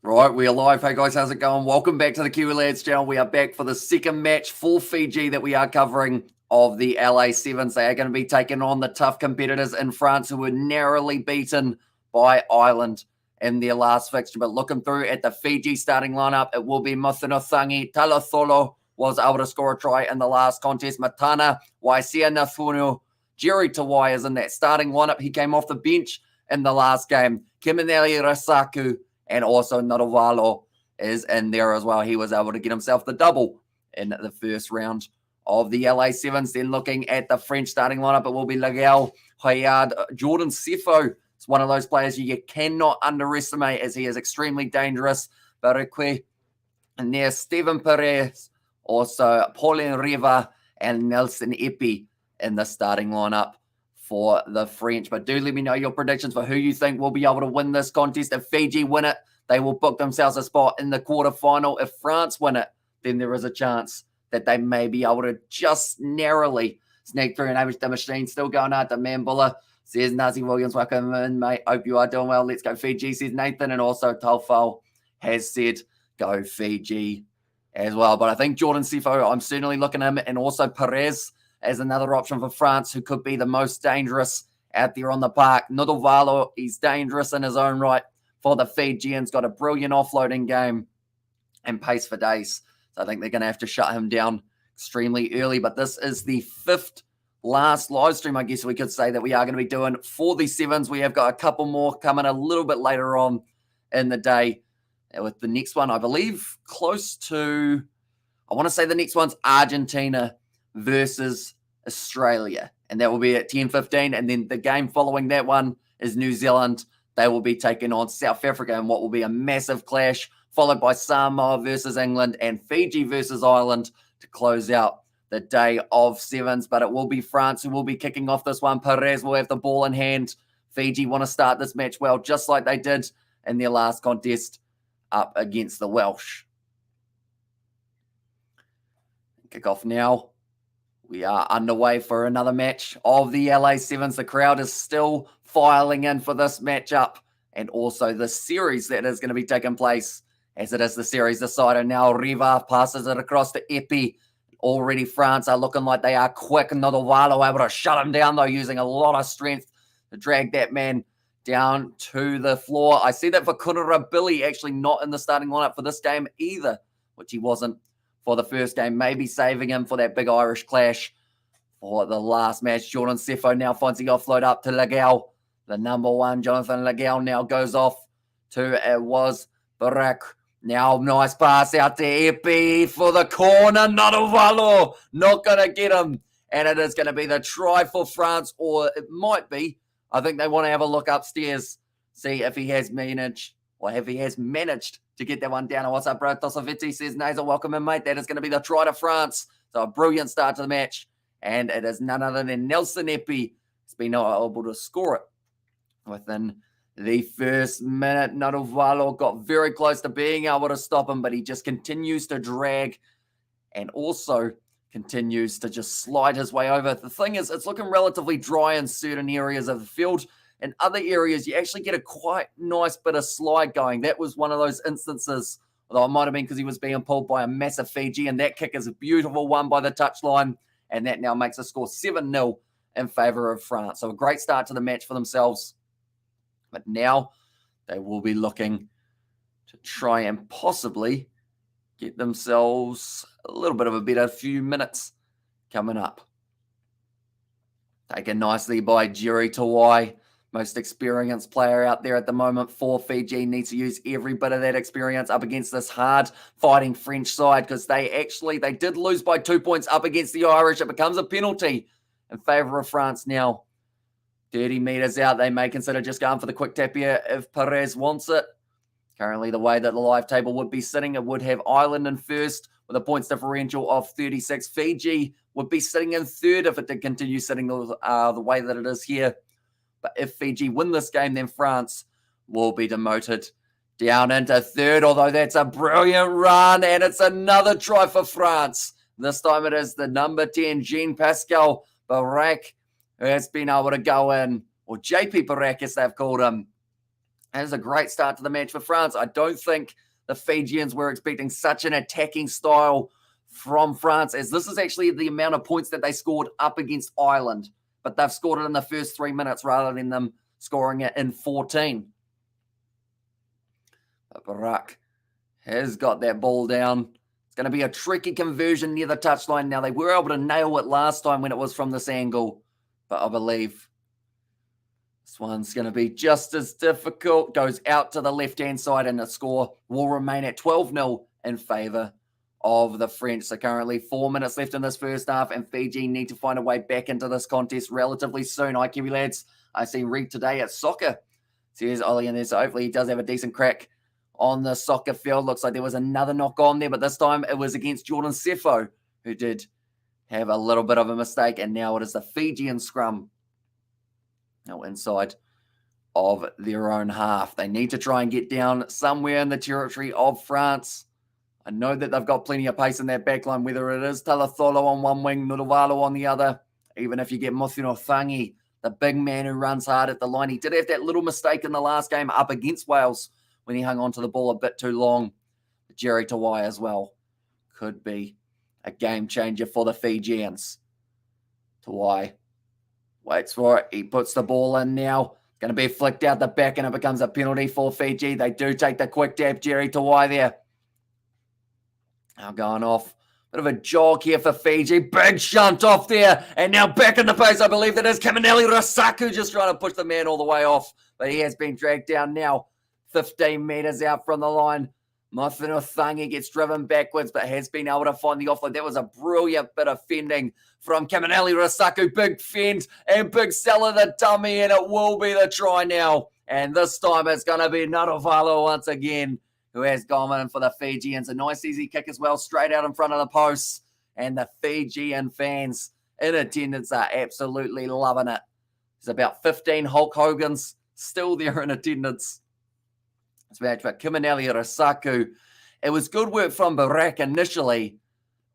Right, we are live. Hey guys, how's it going? Welcome back to the Kiwi Lads channel. We are back for the second match for Fiji that we are covering of the LA Sevens. They are going to be taking on the tough competitors in France who were narrowly beaten by Ireland in their last fixture. But looking through at the Fiji starting lineup, it will be Muthunathangi. Talatholo was able to score a try in the last contest. Matana, Waisia Nathunu, Jerry Tawai is in that starting lineup. He came off the bench in the last game. Kimineli Rasaku and also Nodovalo is in there as well. He was able to get himself the double in the first round of the LA Sevens. Then looking at the French starting lineup, it will be Legal, Hayard, Jordan Sefo. It's one of those players you cannot underestimate as he is extremely dangerous. Barakwe, and there's Steven Perez, also Paulin Riva and Nelson Epi in the starting lineup for the French. But do let me know your predictions for who you think will be able to win this contest. If Fiji win it, they will book themselves a spot in the quarterfinal. If France win it, then there is a chance that they may be able to just narrowly sneak through. And the machine still going out to Mambula. Says Nazi Williams, welcome in, mate. Hope you are doing well. Let's go Fiji, says Nathan. And also Tolfo has said go Fiji as well. But I think Jordan Sefo, I'm certainly looking at him, and also Perez as another option for France, who could be the most dangerous out there on the park. Nodovalo, he's dangerous in his own right for the Fijians. Got a brilliant offloading game and pace for days. So I think they're going to have to shut him down extremely early. But this is the fifth last live stream, I guess we could say, that we are going to be doing for the Sevens. We have got a couple more coming a little bit later on in the day, with the next one, I believe, close to, I want to say the next one's Argentina versus Australia, and that will be at 10:15. And then the game following that one is New Zealand. They will be taking on South Africa in what will be a massive clash, followed by Samoa versus England and Fiji versus Ireland to close out the day of sevens. But it will be France who will be kicking off this one. Perez will have the ball in hand. Fiji want to start this match well, just like they did in their last contest up against the Welsh. Kick off now. We are underway for another match of the LA Sevens. The crowd is still filing in for this matchup, and also the series that is going to be taking place, as it is the series decider. Now Riva passes it across to Epi. Already France are looking like they are quick. Nodovalo able to shut him down, though, using a lot of strength to drag that man down to the floor. I see that for Kunara Billy actually not in the starting lineup for this game either, which he wasn't for the first game, maybe saving him for that big Irish clash for the last match. Jordan Sefo now finds the offload up to Legal. The number one, Jonathan Legal, now goes off to, it was Barak. Now nice pass out to Epi for the corner. Nodovalo not going to get him. And it is going to be the try for France, or it might be. I think they want to have a look upstairs, see if he has managed, or if he has managed to get that one down. What's up, bro? Tosaviti says, Nazel, welcome in, mate. That is going to be the try to France. So a brilliant start to the match. And it is none other than Nelson Epi has been able to score it within the first minute. Nodovalo got very close to being able to stop him, but he just continues to drag and also continues to just slide his way over. The thing is, it's looking relatively dry in certain areas of the field. In other areas, you actually get a quite nice bit of slide going. That was one of those instances, although it might have been because he was being pulled by a massive Fiji, and that kick is a beautiful one by the touchline, and that now makes the score 7-0 in favour of France. So a great start to the match for themselves. But now they will be looking to try and possibly get themselves a little bit of a better few minutes coming up. Taken nicely by Jerry Tawai, most experienced player out there at the moment for Fiji. Needs to use every bit of that experience up against this hard fighting French side, because they did lose by 2 points up against the Irish. It becomes a penalty in favour of France now. 30 metres out, they may consider just going for the quick tap here if Perez wants it. Currently, the way that the live table would be sitting, it would have Ireland in first with a points differential of 36. Fiji would be sitting in third if it did continue sitting the way that it is here. But if Fiji win this game, then France will be demoted down into third, although that's a brilliant run, and it's another try for France. This time it is the number 10, Jean-Pascal Barak, who has been able to go in, or JP Barak, as they've called him, That is a great start to the match for France. I don't think the Fijians were expecting such an attacking style from France, as this is actually the amount of points that they scored up against Ireland, but they've scored it in the first 3 minutes rather than them scoring it in 14. But Barak has got that ball down. It's going to be a tricky conversion near the touchline. Now, they were able to nail it last time when it was from this angle, but I believe this one's going to be just as difficult. Goes out to the left-hand side, and the score will remain at 12-0 in favour of the French. So currently 4 minutes left in this first half, and Fiji need to find a way back into this contest relatively soon. Hi, Kiwi lads. I see Reed today at soccer. So here's Ollie in there, so hopefully he does have a decent crack on the soccer field. Looks like there was another knock on there, but this time it was against Jordan Sefo, who did have a little bit of a mistake, and now it is the Fijian scrum. Now inside of their own half. They need to try and get down somewhere in the territory of France. I know that they've got plenty of pace in that backline, whether it is Talatholo on one wing, Nudavalo on the other. Even if you get Mothino Thangi, the big man who runs hard at the line. He did have that little mistake in the last game up against Wales when he hung onto the ball a bit too long. Jerry Tawai as well could be a game changer for the Fijians. Tawai waits for it. He puts the ball in now. It's going to be flicked out the back, and it becomes a penalty for Fiji. They do take the quick dab. Jerry Tawai there. Now going off. Bit of a jog here for Fiji. Big shunt off there. And now back in the pace, I believe that is Kamaneli Rasaku just trying to push the man all the way off. But he has been dragged down now. 15 metres out from the line. Mothino Thangi gets driven backwards, but has been able to find the offload. That was a brilliant bit of fending from Kamaneli Rasaku. Big fend and big seller the dummy, and it will be the try now. And this time it's going to be Nudavalo once again, who has gone in for the Fijians. A nice easy kick as well, straight out in front of the posts. And the Fijian fans in attendance are absolutely loving it. There's about 15 Hulk Hogans still there in attendance. It's match for Kamaneli Rasaku. It was good work from Barak initially.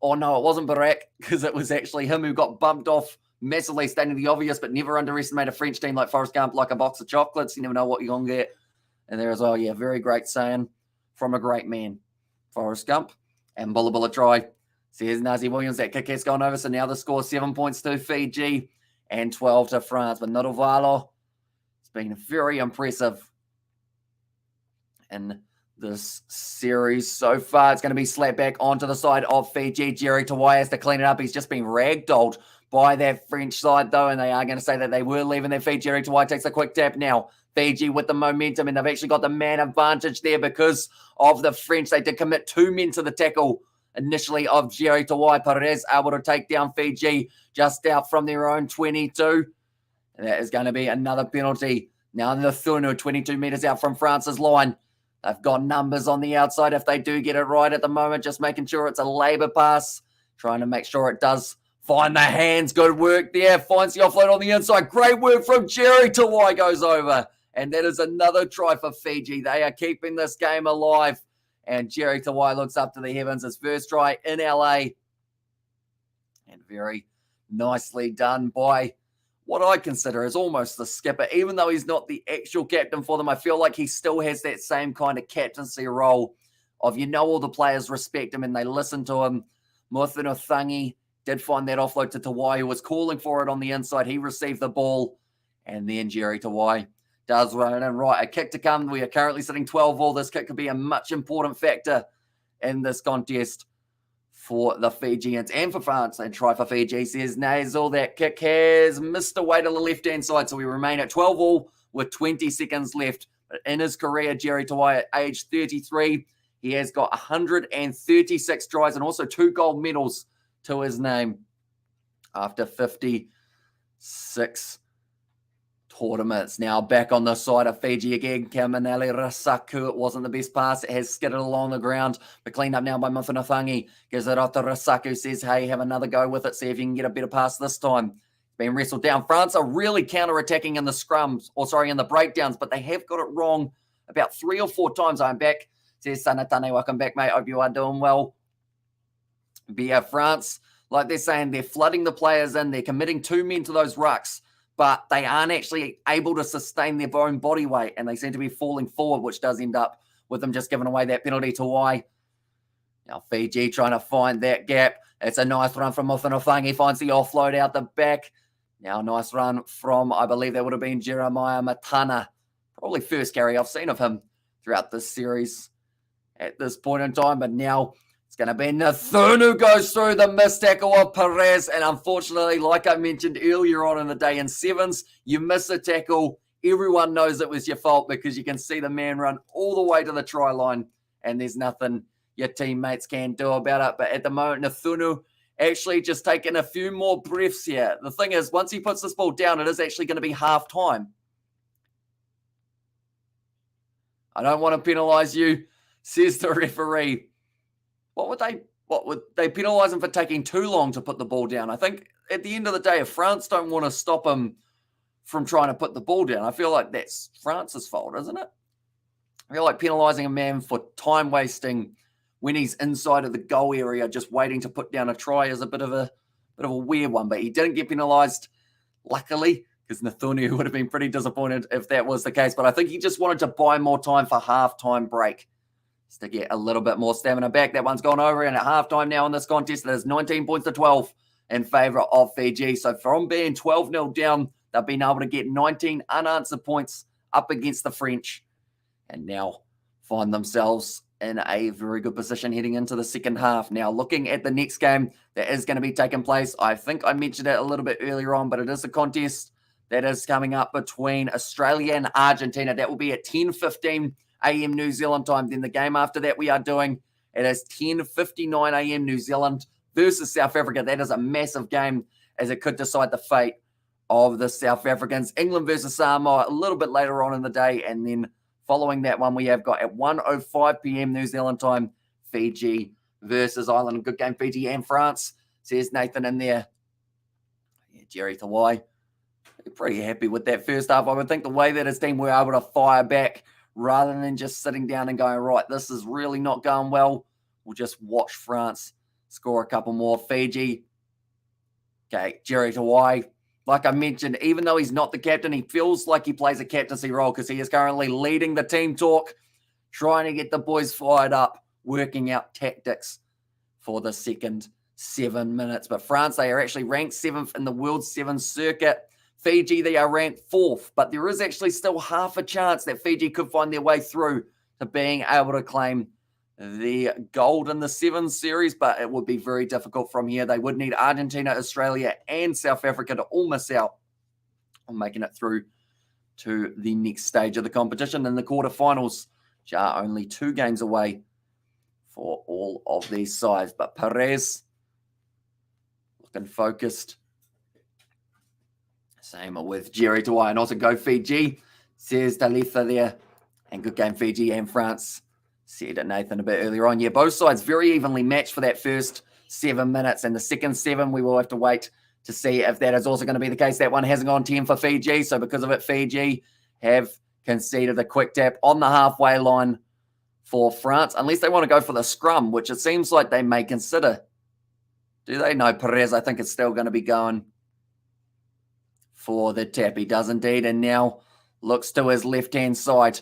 Oh no, it wasn't Barak, because it was actually him who got bumped off massively, stating the obvious, but never underestimate a French team like Forrest Gump like a box of chocolates. You never know what you're going to get. And there as well, yeah, very great saying from a great man. Forrest Gump and Bulla Bulla try. So here's Nazi Williams. That kick has gone over. So now the score 7 points to Fiji and 12 to France. But Nudavalo, it's been very impressive in this series so far. It's going to be slapped back onto the side of Fiji. Jerry Tawai has to clean it up. He's just been ragdolled by that French side, though, and they are going to say that they were leaving their feet. Jerry Tawai takes a quick tap now. Fiji with the momentum, and they've actually got the man advantage there because of the French. They did commit 2 men to the tackle initially of Jerry Tawai. Perez able to take down Fiji just out from their own 22. And that is going to be another penalty. Now the Thunu, 22 metres out from France's line. They've got numbers on the outside if they do get it right at the moment, just making sure it's a labour pass, trying to make sure it does find the hands. Good work there. Finds the offload on the inside. Great work from Jerry Tawai, goes over. And that is another try for Fiji. They are keeping this game alive. And Jerry Tawai looks up to the heavens. His first try in LA. And very nicely done by what I consider is almost the skipper. Even though he's not the actual captain for them, I feel like he still has that same kind of captaincy role of, all the players respect him and they listen to him. Mothino Thangi did find that offload to Tawai, who was calling for it on the inside. He received the ball. And then Jerry Tawai does run in. Right, a kick to come. We are currently sitting 12-all. This kick could be a much important factor in this contest for the Fijians and for France. They try for Fiji. Says Nasal. That kick has missed away to the left-hand side, so we remain at 12-all with 20 seconds left. But in his career, Jerry Tawai, at age 33, he has got 136 tries and also 2 gold medals to his name after 56 tournaments. Now back on the side of Fiji again. Kamaneli Rasaku. It wasn't the best pass. It has skidded along the ground, but cleaned up now by Mothino Thangi. Gives it off to Rasaku. Says, hey, have another go with it. See if you can get a better pass this time. Being wrestled down. France are really counter-attacking in the scrums, in the breakdowns, but they have got it wrong about 3 or 4 times. I'm back. Says Sanatane, welcome back, mate. Hope you are doing well. But yeah, France, like they're saying, they're flooding the players in. They're committing 2 men to those rucks. but they aren't actually able to sustain their own body weight, and they seem to be falling forward, which does end up with them just giving away that penalty to Y. Now Fiji trying to find that gap. It's a nice run from Muffinofang. He finds the offload out the back. Now nice run from, I believe that would have been Jeremiah Matana. Probably first carry I've seen of him throughout this series at this point in time. But now it's going to be Nathunu goes through the missed tackle of Perez. And unfortunately, like I mentioned earlier on in the day in sevens, you miss a tackle. Everyone knows it was your fault because you can see the man run all the way to the try line. And there's nothing your teammates can do about it. But at the moment, Nathunu actually just taking a few more breaths here. The thing is, once he puts this ball down, it is actually going to be half time. I don't want to penalise you, says the referee. What would they penalise him for taking too long to put the ball down? I think at the end of the day, if France don't want to stop him from trying to put the ball down, I feel like that's France's fault, isn't it? I feel like penalising a man for time wasting when he's inside of the goal area, just waiting to put down a try, is a bit of a weird one. But he didn't get penalised, luckily, because Nathunu would have been pretty disappointed if that was the case. But I think he just wanted to buy more time for halftime break, just to get a little bit more stamina back. That one's gone over, and at halftime now in this contest, there's 19 points to 12 in favour of Fiji. So from being 12-0 down, they've been able to get 19 unanswered points up against the French, and now find themselves in a very good position heading into the second half. Now, looking at the next game that is going to be taking place, I think I mentioned it a little bit earlier on, but it is a contest that is coming up between Australia and Argentina. That will be at 10:15 a.m. New Zealand time. Then the game after that we are doing, it is 10:59 a.m. New Zealand versus South Africa. That is a massive game, as it could decide the fate of the South Africans. England versus Samoa a little bit later on in the day, and then following that one, we have got at 1:05 p.m. New Zealand time, Fiji versus Ireland. Good game, Fiji and France, says Nathan in there. Yeah, Jerry Tawai, pretty happy with that first half. I would think the way that his team were able to fire back rather than just sitting down and going, right, this is really not going well. We'll just watch France score a couple more. Fiji, okay, Jerry Tawai. Like I mentioned, even though he's not the captain, he feels like he plays a captaincy role because he is currently leading the team talk, trying to get the boys fired up, working out tactics for the second 7 minutes. But France, they are actually ranked 7th in the World Sevens circuit. Fiji, they are ranked 4th, but there is actually still half a chance that Fiji could find their way through to being able to claim the gold in the Sevens series, but it would be very difficult from here. They would need Argentina, Australia, and South Africa to all miss out on making it through to the next stage of the competition in the quarterfinals, which are only 2 games away for all of these sides. But Perez looking focused. Same with Jerry Tawai, and also go Fiji, says Talitha there. And good game, Fiji and France, said Nathan a bit earlier on. Yeah, both sides very evenly matched for that first 7 minutes. And the second 7, we will have to wait to see if that is also going to be the case. That one hasn't gone 10 for Fiji. So because of it, Fiji have conceded a quick tap on the halfway line for France, unless they want to go for the scrum, which it seems like they may consider. Do they? No, Perez, I think it's still going to be going for the tap. He does indeed, and now looks to his left-hand side.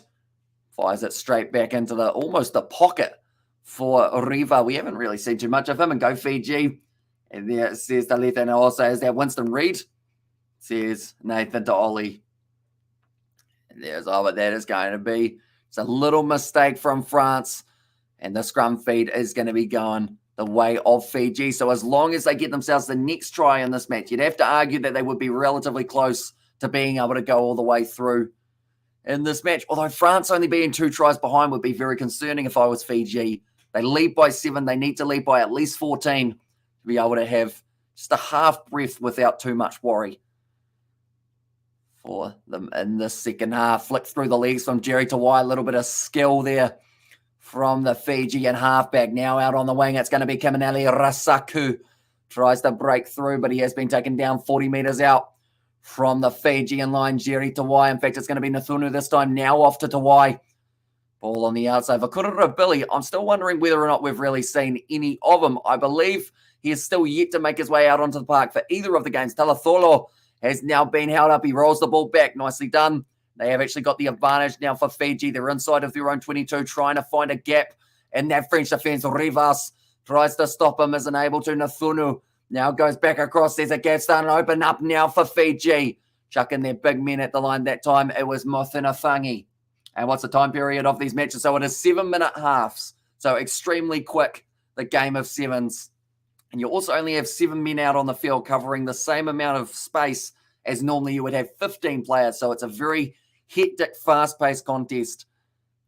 Fires it straight back into almost the pocket for Riva. We haven't really seen too much of him. And go Fiji. And there it says the left, and also is that Winston Reid, says Nathan to Ollie. And there's all what that is going to be. It's a little mistake from France, and the scrum feed is going to be going the way of Fiji. So as long as they get themselves the next try in this match, you'd have to argue that they would be relatively close to being able to go all the way through in this match. Although France only being 2 tries behind would be very concerning if I was Fiji. They lead by 7. They need to lead by at least 14 to be able to have just a half breath without too much worry for them in the second half. Flick through the legs from Jerry Tawai. A little bit of skill there from the Fijian halfback. Now out on the wing, it's going to be Kamanali Rasaku. Tries to break through, but he has been taken down 40 metres out from the Fijian line, Jerry Tawai. In fact, it's going to be Nathunu this time. Now off to Tawai. Ball on the outside. Vakurura Billy, I'm still wondering whether or not we've really seen any of him. I believe he is still yet to make his way out onto the park for either of the games. Talatholo has now been held up. He rolls the ball back. Nicely done. They have actually got the advantage now for Fiji. They're inside of their own 22, trying to find a gap in that French defense. Rivas tries to stop him, isn't able to. Nathunu now goes back across. There's a gap starting to open up now for Fiji. Chucking their big men at the line that time. It was Mothinathangi. And what's the time period of these matches? So it is 7-minute halves. So extremely quick, the game of sevens. And you also only have 7 men out on the field covering the same amount of space as normally you would have 15 players. So it's a very hectic, fast-paced contest.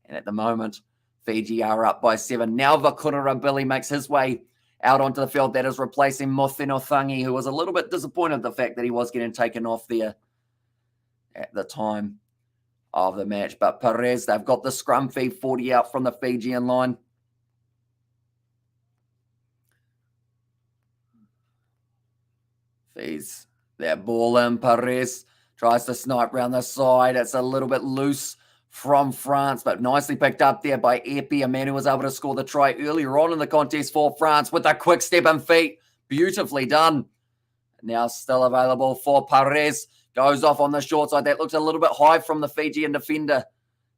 And at the moment, Fiji are up by 7. Now Vakurara Billy makes his way out onto the field. That is replacing Mothinathangi, who was a little bit disappointed the fact that he was getting taken off there at the time of the match. But Perez, they've got the scrum feed 40 out from the Fijian line. Feeds that ball in. Perez tries to snipe around the side. It's a little bit loose from France, but nicely picked up there by Epi, a man who was able to score the try earlier on in the contest for France with a quick step and feet. Beautifully done. Now still available for Perez. Goes off on the short side. That looks a little bit high from the Fijian defender.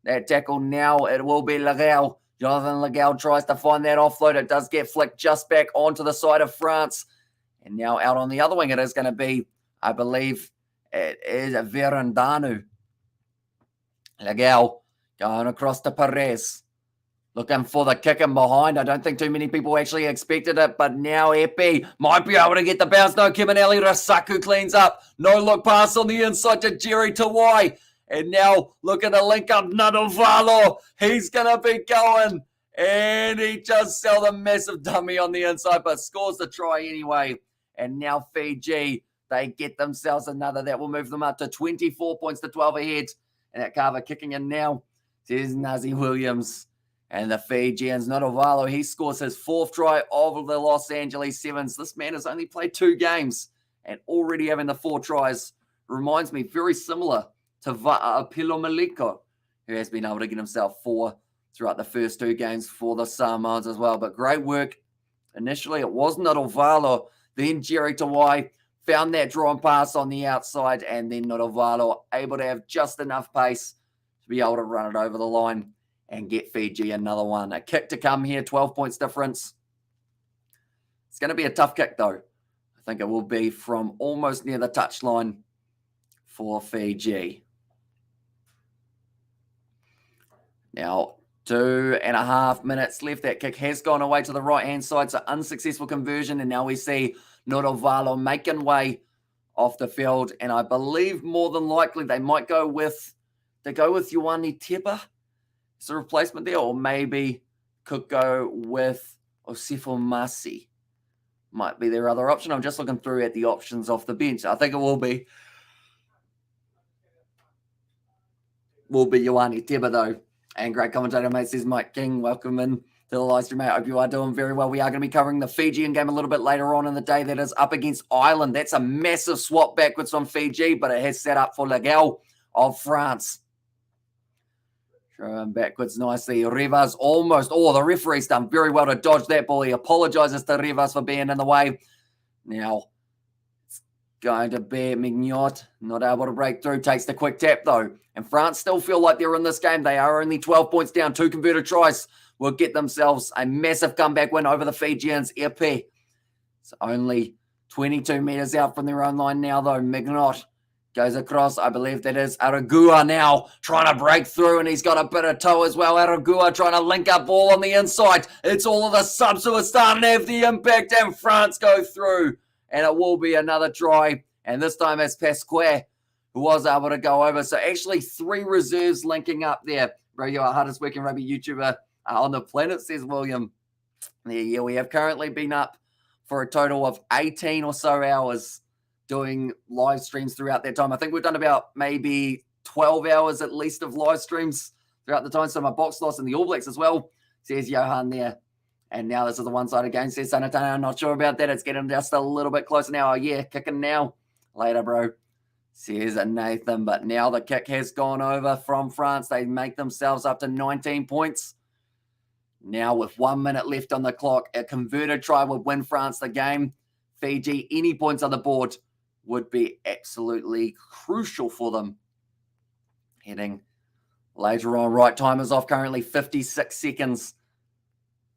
That tackle now, it will be Legao. Jonathan Legao tries to find that offload. It does get flicked just back onto the side of France. And now out on the other wing, it is going to be, I believe, it is Verandanu. Legao going across to Perez. Looking for the kick in behind. I don't think too many people actually expected it, but now Epi might be able to get the bounce. No, Kimaneli Rasaku cleans up. No look pass on the inside to Jerry Tawai. And now look at the link up. Nadovalo. He's going to be going. And he just sell the massive dummy on the inside, but scores the try anyway. And now Fiji, they get themselves another. That will move them up to 24 points to 12 ahead. And that Carver kicking in now. There's Nazi Williams. And the Fijians, Nadovalo, he scores his 4th try of the Los Angeles Sevens. This man has only played 2 games and already having the 4 tries. Reminds me very similar to Pilo Maliko, who has been able to get himself 4 throughout the first 2 games for the Samoans as well. But great work. Initially, it was Nadovalo. Then Jerry Tawai found that drawn pass on the outside. And then Nadovalo able to have just enough pace to be able to run it over the line and get Fiji another one. A kick to come here, 12 points difference. It's going to be a tough kick, though. I think it will be from almost near the touchline for Fiji. Now, 2.5 minutes left. That kick has gone away to the right-hand side. It's an unsuccessful conversion, and now we see Nadovalo making way off the field. And I believe more than likely they might go with Ioane Tepa. Is a replacement there, or maybe could go with Osifo Masi. Might be their other option. I'm just looking through at the options off the bench. I think it will be Ioane Tepa, though. And great commentator, mate, says Mike King. Welcome in to the live stream, mate. I hope you are doing very well. We are going to be covering the Fijian game a little bit later on in the day. That is up against Ireland. That's a massive swap backwards from Fiji, but it has set up for Legao of France. Throwing backwards nicely. Rivas almost. Oh, the referee's done very well to dodge that ball. He apologizes to Rivas for being in the way. Now, it's going to be Mignot. Not able to break through. Takes the quick tap, though. And France still feel like they're in this game. They are only 12 points down. 2 converted tries will get themselves a massive comeback win over the Fijians. Epi. It's only 22 meters out from their own line now, though. Mignot goes across. I believe that is Aragua now trying to break through, and he's got a bit of toe as well. Aragua trying to link up ball on the inside. It's all of the subs who are starting to have the impact, and France go through. And it will be another try. And this time it's Pasquet who was able to go over. So actually 3 reserves linking up there. Bro, you're our hardest working rugby YouTuber on the planet, says William. Yeah, we have currently been up for a total of 18 or so hours doing live streams throughout that time. I think we've done about maybe 12 hours at least of live streams throughout the time. So my box loss in the All Blacks as well, says Johan there. And now this is the one-sided game, says Sanatana. I'm not sure about that. It's getting just a little bit closer now. Oh, yeah, kicking now. Later, bro, says Nathan. But now the kick has gone over from France. They make themselves up to 19 points. Now with 1 minute left on the clock, a converted try would win France the game. Fiji, any points on the board would be absolutely crucial for them. Heading later on, right time is off currently, 56 seconds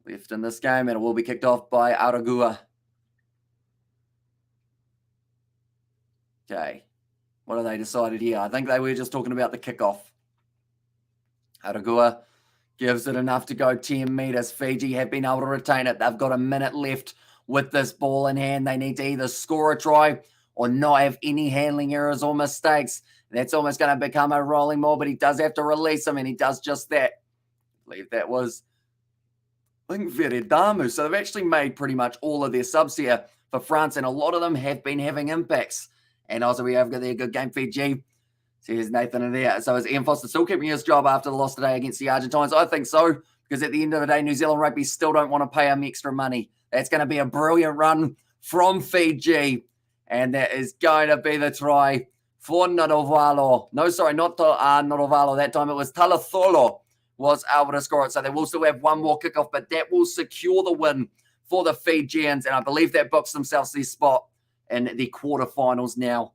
left in this game, and it will be kicked off by Aragua. Okay, what have they decided here? I think they were just talking about the kickoff. Aragua gives it enough to go 10 meters. Fiji have been able to retain it. They've got a minute left with this ball in hand. They need to either score a try or not have any handling errors or mistakes. That's almost going to become a rolling maul, but he does have to release him, and he does just that. I believe that was, I think, Veredamu. So they've actually made pretty much all of their subs here for France, and a lot of them have been having impacts. And also we have got their good game, Fiji. So here's Nathan in there. So is Ian Foster still keeping his job after the loss today against the Argentines? I think so, because at the end of the day, New Zealand Rugby still don't want to pay him extra money. That's going to be a brilliant run from Fiji, and that is going to be the try for Narovalo. No, sorry, not Narovalo. That time it was Talatholo was able to score it. So they will still have one more kickoff, but that will secure the win for the Fijians, and I believe that books themselves their spot in the quarterfinals now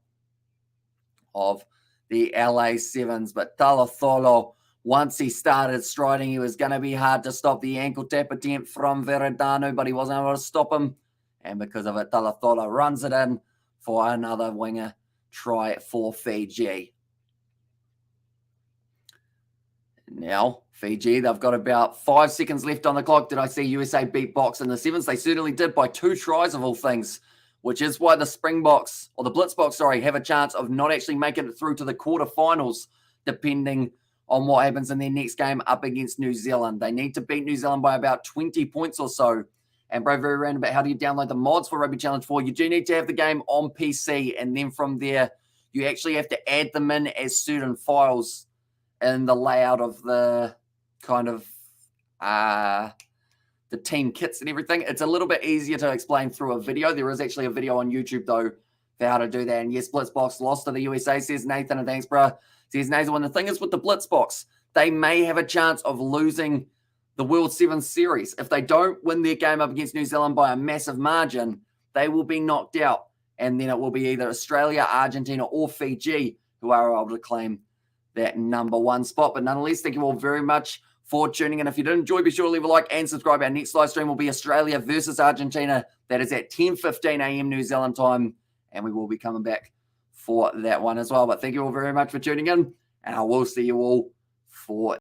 of the LA Sevens. But Talatholo, once he started striding, he was going to be hard to stop. The ankle tap attempt from Veredano, but he wasn't able to stop him. And because of it, Talatholo runs it in for another winger try for Fiji. Now, Fiji, they've got about 5 seconds left on the clock. Did I see USA beat Box in the Sevens? They certainly did, by 2 tries of all things, which is why the Springboks, or the Blitzboks, sorry, have a chance of not actually making it through to the quarterfinals, depending on what happens in their next game up against New Zealand. They need to beat New Zealand by about 20 points or so. And bro, very random about how do you download the mods for Rugby Challenge 4? You do need to have the game on PC, and then from there, you actually have to add them in as certain files in the layout of the kind of the team kits and everything. It's a little bit easier to explain through a video. There is actually a video on YouTube, though, for how to do that. And yes, Blitzbox lost to the USA, says Nathan, and thanks, bro. Says Nathan. And the thing is with the Blitzbox, they may have a chance of losing the World Sevens series. If they don't win their game up against New Zealand by a massive margin, they will be knocked out. And then it will be either Australia, Argentina, or Fiji who are able to claim that #1 spot. But nonetheless, thank you all very much for tuning in. If you did enjoy, be sure to leave a like and subscribe. Our next live stream will be Australia versus Argentina. That is at 10:15 a.m. New Zealand time, and we will be coming back for that one as well. But thank you all very much for tuning in, and I will see you all for